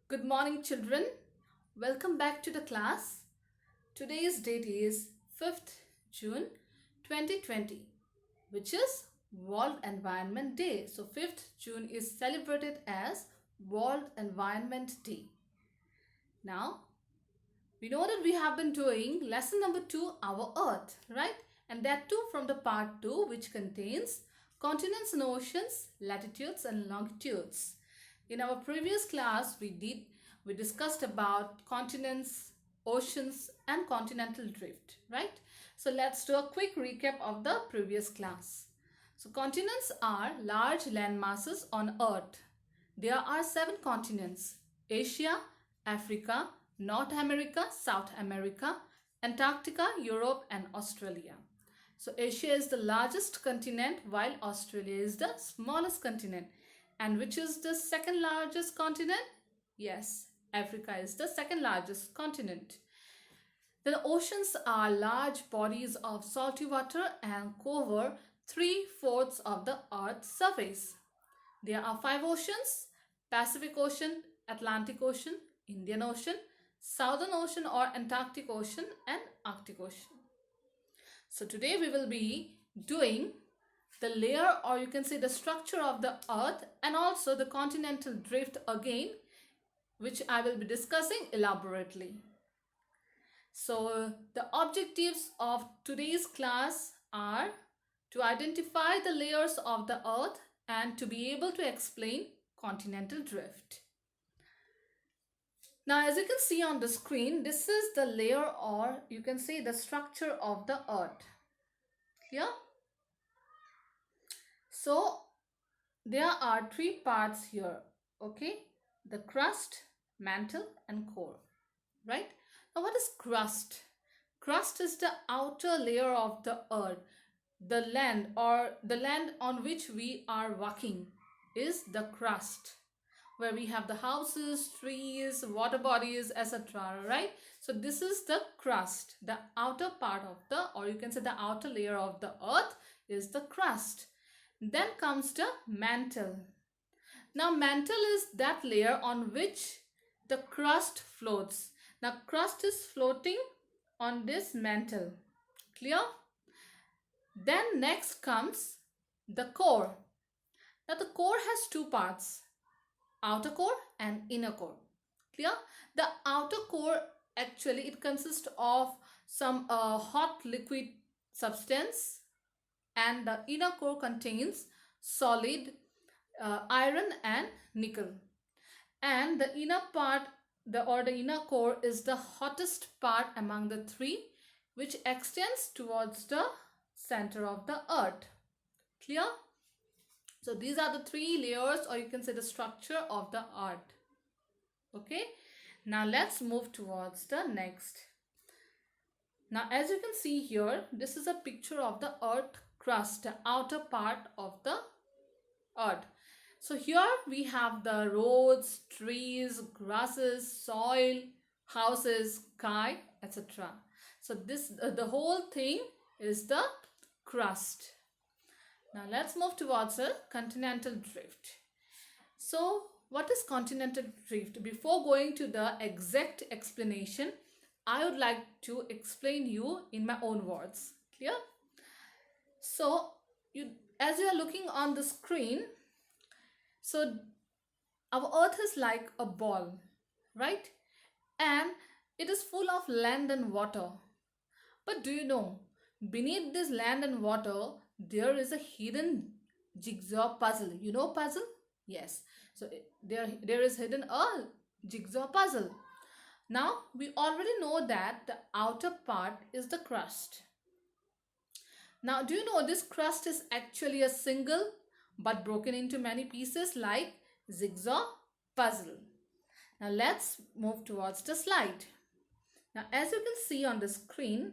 Good morning, children. Welcome back to the class. Today's date is 5th June 2020, which is World Environment Day. So 5th June is celebrated as World Environment Day. Now, we know that we have been doing lesson number 2, Our Earth, right? And that too from the part 2, which contains continents and oceans, latitudes and longitudes. In our previous class, we discussed about continents, oceans and continental drift, right? So let's do a quick recap of the previous class. So continents are large land masses on Earth. There are 7 continents: Asia, Africa, North America, South America, Antarctica, Europe and Australia. So Asia is the largest continent while Australia is the smallest continent. And which is the second largest continent? Yes, Africa is the second largest continent. The oceans are large bodies of salty water and cover 3/4 of the Earth's surface. There are 5 oceans: Pacific Ocean, Atlantic Ocean, Indian Ocean, Southern Ocean or Antarctic Ocean and Arctic Ocean. So today we will be doing the layer, or you can say the structure of the Earth, and also the continental drift again, which I will be discussing elaborately. So the objectives of today's class are to identify the layers of the Earth and to be able to explain continental drift. Now, as you can see on the screen, this is the layer, or you can say the structure of the Earth. Clear? So there are 3 parts here, okay? The crust, mantle and core, right? Now what is crust? Crust is the outer layer of the Earth. The land, or the land on which we are walking, is the crust, where we have the houses, trees, water bodies, etc., right? So this is the crust. The outer part of the, or you can say the outer layer of the Earth is the crust. Then comes the mantle. Now mantle is that layer on which the crust floats. Now crust is floating on this mantle. Clear? Then next comes the core. Now the core has 2 parts: outer core and inner core. Clear? The outer core, actually it consists of some hot liquid substance, and the inner core contains solid iron and nickel. And the inner part, the inner core is the hottest part among the 3, which extends towards the center of the Earth. Clear? So these are the 3 layers, or you can say the structure of the Earth. Okay, now let's move towards the next. Now as you can see here, this is a picture of the Earth crust, the outer part of the Earth. So here we have the roads, trees, grasses, soil, houses, sky, etc. So this the whole thing is the crust. Now let's move towards the continental drift. So what is continental drift? Before going to the exact explanation, I would like to explain you in my own words. Clear? So as you are looking on the screen, so our Earth is like a ball, right? And it is full of land and water. But do you know, beneath this land and water, there is a hidden jigsaw puzzle. You know puzzle? Yes. So there is hidden a jigsaw puzzle. Now we already know that the outer part is the crust. Now do you know this crust is actually a single but broken into many pieces like jigsaw puzzle. Now let's move towards the slide. Now as you can see on the screen,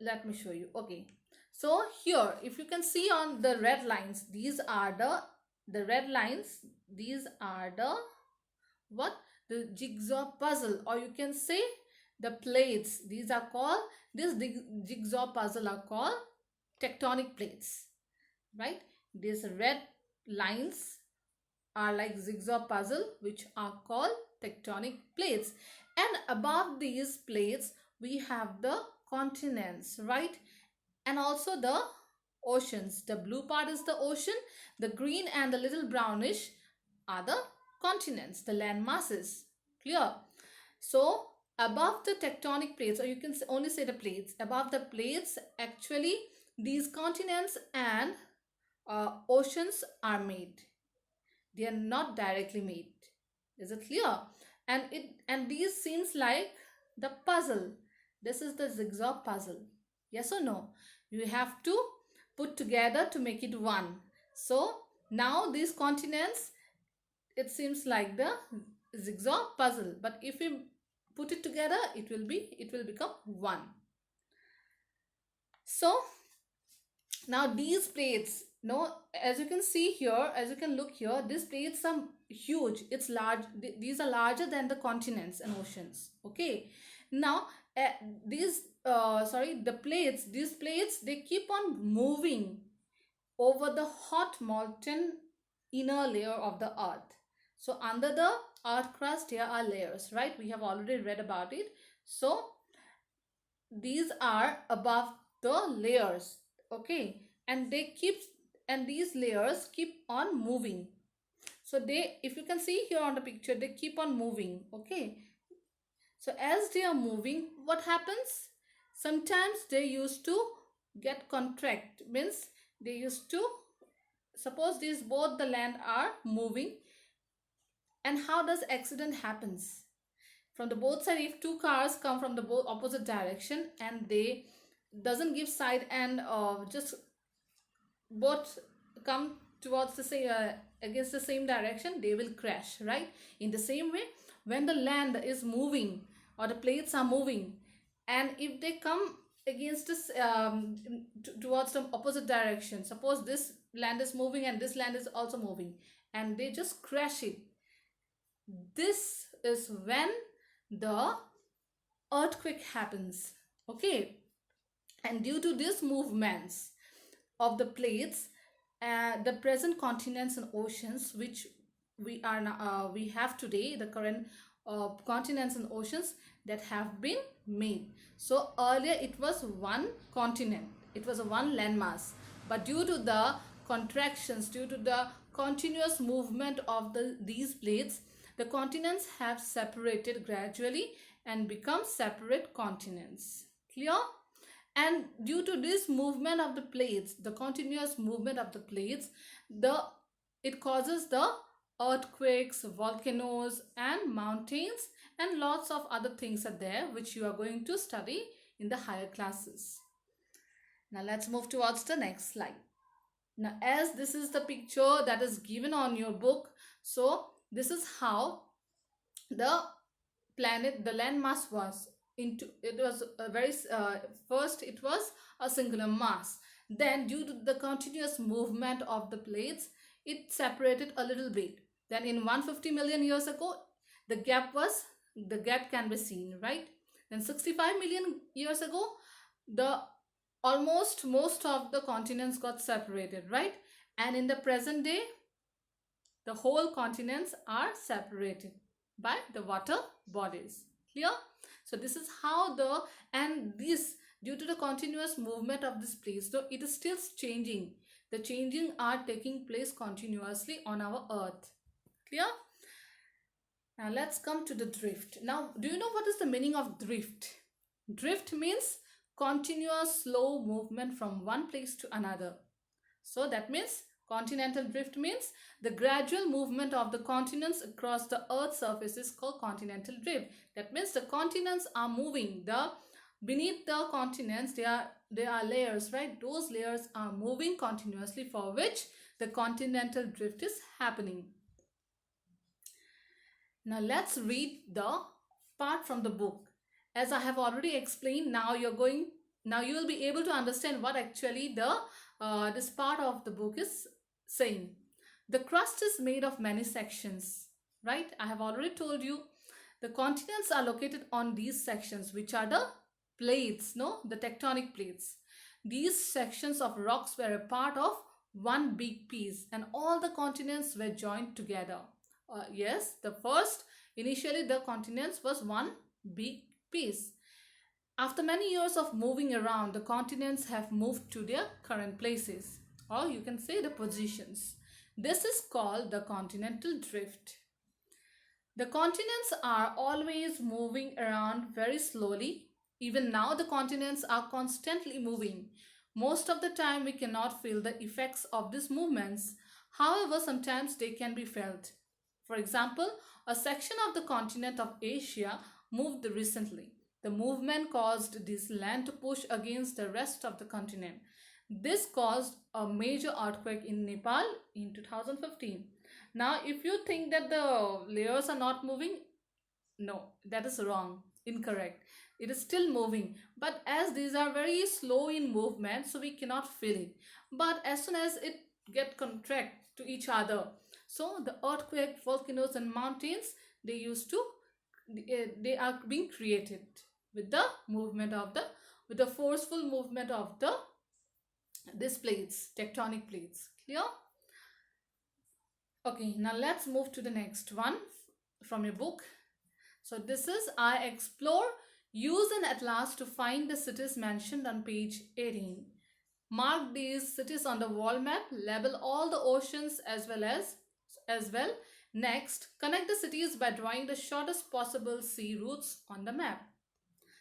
let me show you. Okay, so here if you can see on the red lines, these are the red lines, these are the jigsaw puzzle, or you can say the plates. These are called, this jigsaw puzzle are called tectonic plates, right? These red lines are like jigsaw puzzle, which are called tectonic plates. And above these plates, we have the continents, right? And also the oceans. The blue part is the ocean, the green and the little brownish are the continents, the land masses. Clear? So above the tectonic plates, or you can only say the plates, above the plates, actually these continents and oceans are made. They are not directly made. Is it clear? And these seems like the puzzle. This is the jigsaw puzzle. Yes or no? You have to put together to make it one. So now these continents, it seems like the jigsaw puzzle, but if we put it together, it will become one. So now these plates, no, as you can see here, as you can look here, these plates are huge. It's large. These are larger than the continents and oceans. Okay. Now these these plates, they keep on moving over the hot molten inner layer of the earth. So under the earth crust, there are layers, right? We have already read about it. So these are above the layers, okay, and these layers keep on moving. So they, if you can see here on the picture, they keep on moving, okay. So as they are moving, what happens? Sometimes they used to get contract, means they used to, suppose these both the land are moving, and how does accident happens? From the both side, if two cars come from the both opposite direction and they doesn't give side and just both come towards the same against the same direction, they will crash, right? In the same way, when the land is moving or the plates are moving, and if they come against this towards the opposite direction, suppose this land is moving and this land is also moving, and they just crash it, this is when the earthquake happens, okay. And due to these movements of the plates, the present continents and oceans which we are now, we have today, the current continents and oceans that have been made. So earlier it was one continent, it was a one landmass, but due to the contractions, due to the continuous movement of these plates, the continents have separated gradually and become separate continents. Clear? And due to this movement of the plates, the continuous movement of the plates, it causes the earthquakes, volcanoes and mountains, and lots of other things are there which you are going to study in the higher classes. Now let's move towards the next slide. Now as this is the picture that is given on your book, so this is how the planet, the landmass was. It was a very first it was a singular mass, then due to the continuous movement of the plates, it separated a little bit. Then in 150 million years ago, the gap can be seen, right? Then 65 million years ago, the almost most of the continents got separated, right? And in the present day, the whole continents are separated by the water bodies. Clear? So this is how due to the continuous movement of this place, so it is still changing. The changing are taking place continuously on our earth. Clear? Now let's come to the drift. Now, do you know what is the meaning of drift? Drift means continuous slow movement from one place to another. So that means continental drift means the gradual movement of the continents across the earth's surface is called continental drift. That means the continents are moving. Beneath the continents, there are layers, right? Those layers are moving continuously, for which the continental drift is happening. Now let's read the part from the book. As I have already explained, now you will be able to understand what actually this part of the book is saying. The crust is made of many sections, right? I have already told you the continents are located on these sections, which are the plates, the tectonic plates. These sections of rocks were a part of one big piece, and all the continents were joined together. Yes, the first, initially the continents was one big piece. After many years of moving around, the continents have moved to their current places, or you can say the positions. This is called the continental drift. The continents are always moving around very slowly. Even now, the continents are constantly moving. Most of the time, we cannot feel the effects of these movements. However, sometimes they can be felt. For example, a section of the continent of Asia moved recently. The movement caused this land to push against the rest of the continent. This caused a major earthquake in Nepal in 2015. Now, if you think that the layers are not moving, no, that is wrong, incorrect. It is still moving, but as these are very slow in movement, so we cannot feel it. But as soon as it get contract to each other, so the earthquake, volcanoes, and mountains, they used to they are being created with the movement of the with the forceful movement of the these plates, tectonic plates. Clear? Okay, now let's move to the next one from your book. So this is I explore, use an atlas to find the cities mentioned on page 18. Mark these cities on the wall map, label all the oceans as well. Next, connect the cities by drawing the shortest possible sea routes on the map.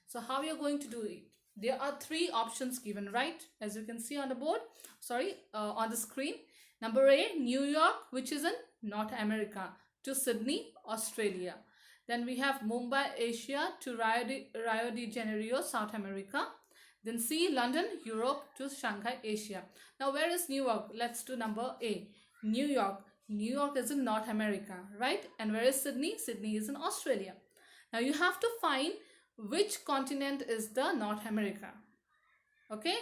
So how you're going to do it? There are three options given, right? As you can see on the board, on the screen. Number A, New York, which is in North America, to Sydney, Australia. Then we have Mumbai, Asia, to Rio de Janeiro, South America. Then C, London, Europe, to Shanghai, Asia. Now, where is New York? Let's do number A, New York. New York is in North America, right? And where is Sydney? Sydney is in Australia. Now, you have to find which continent is the North America. Okay.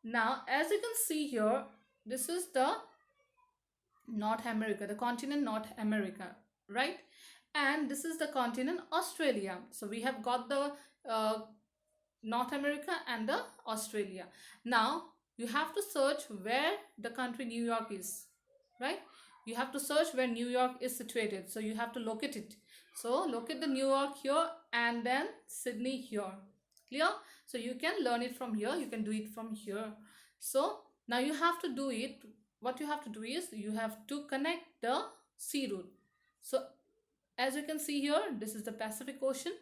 Now, as you can see here, this is the North America, the continent North America, right? And this is the continent Australia. So we have got the North America and the Australia. Now you have to search where the country New York is, right? You have to search where New York is situated. So you have to locate it. So locate the New York here and then Sydney here. Clear? So you can learn it from here. You can do it from here. So now you have to do it. What you have to do is you have to connect the sea route. So as you can see here, this is the Pacific Ocean.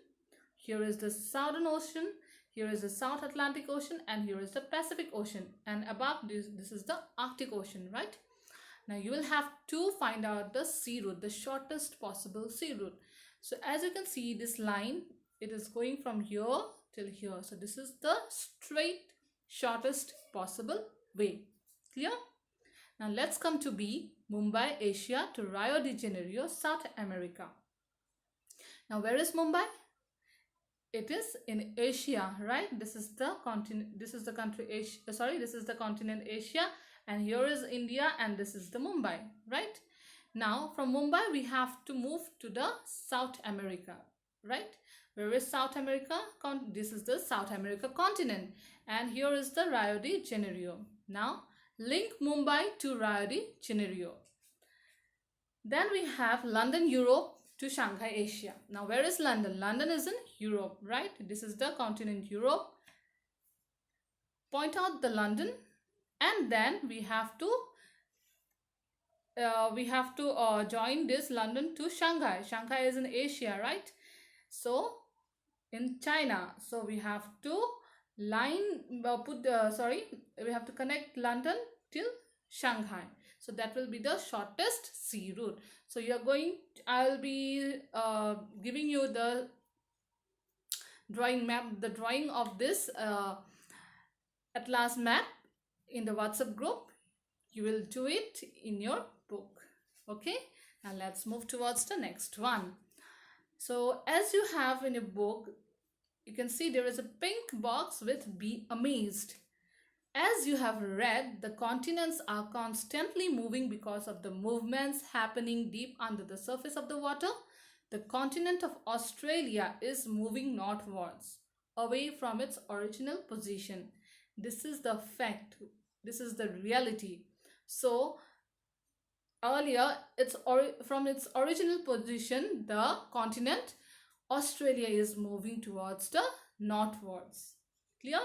Here is the Southern Ocean. Here is the South Atlantic Ocean. And here is the Pacific Ocean. And above this is the Arctic Ocean, right? Now you will have to find out the sea route, the shortest possible sea route. So as you can see, this line, it is going from here till here. So this is the straight shortest possible way. Clear? Now let's come to B, Mumbai, Asia, to Rio de Janeiro, South America. Now where is Mumbai? It is in Asia, right? This is the continent. This is the country Asia. This is the continent Asia, and here is India, and this is the Mumbai, right? Now from Mumbai we have to move to the South America, right? Where is South America? This is the South America continent, and here is the Rio de Janeiro. Now link Mumbai to Rio de Janeiro. Then we have London, Europe, to Shanghai, Asia. Now where is London? London is in Europe, right? This is the continent Europe. Point out the London, and then we have to join this London to Shanghai. Shanghai is in Asia, right? So in China, so we have to we have to connect London till Shanghai. So that will be the shortest sea route. So I'll be giving you the drawing map, the drawing of this atlas map in the WhatsApp group. You will do it in your book. Okay. Now let's move towards the next one. So as you have in your book, you can see there is a pink box with "Be amazed." As you have read, the continents are constantly moving because of the movements happening deep under the surface of the water. The continent of Australia is moving northwards, away from its original position. This is the fact. This is the reality. So earlier, from its original position, the continent Australia is moving towards the northwards. Clear?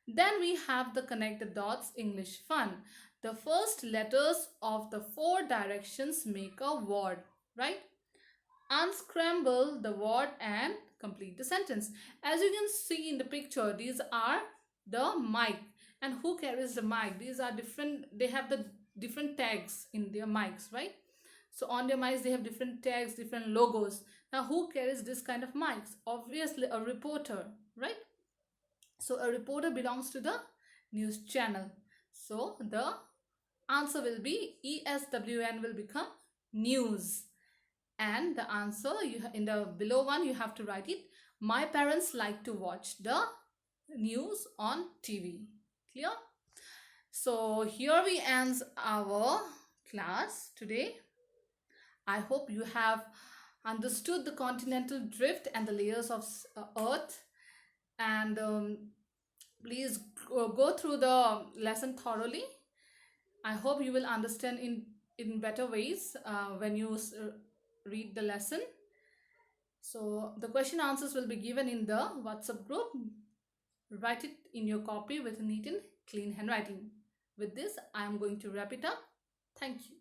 Then we have the connect the dots English fun. The first letters of the four directions make a word, right? Unscramble the word and complete the sentence. As you can see in the picture, these are the mic. And who carries the mic? These are different, they have the different tags in their mics, right? So on their mics, they have different tags, different logos. Now, who carries this kind of mics? Obviously, a reporter, right? So a reporter belongs to the news channel. So the answer will be ESWN will become news. And the answer in the below one you have to write it. My parents like to watch the news on TV. Clear? So here we end our class today. I hope you have understood the continental drift and the layers of earth, and please go through the lesson thoroughly. I hope you will understand in better ways when you read the lesson. So the question answers will be given in the WhatsApp group. Write it in your copy with neat and clean handwriting. With this, I am going to wrap it up. Thank you.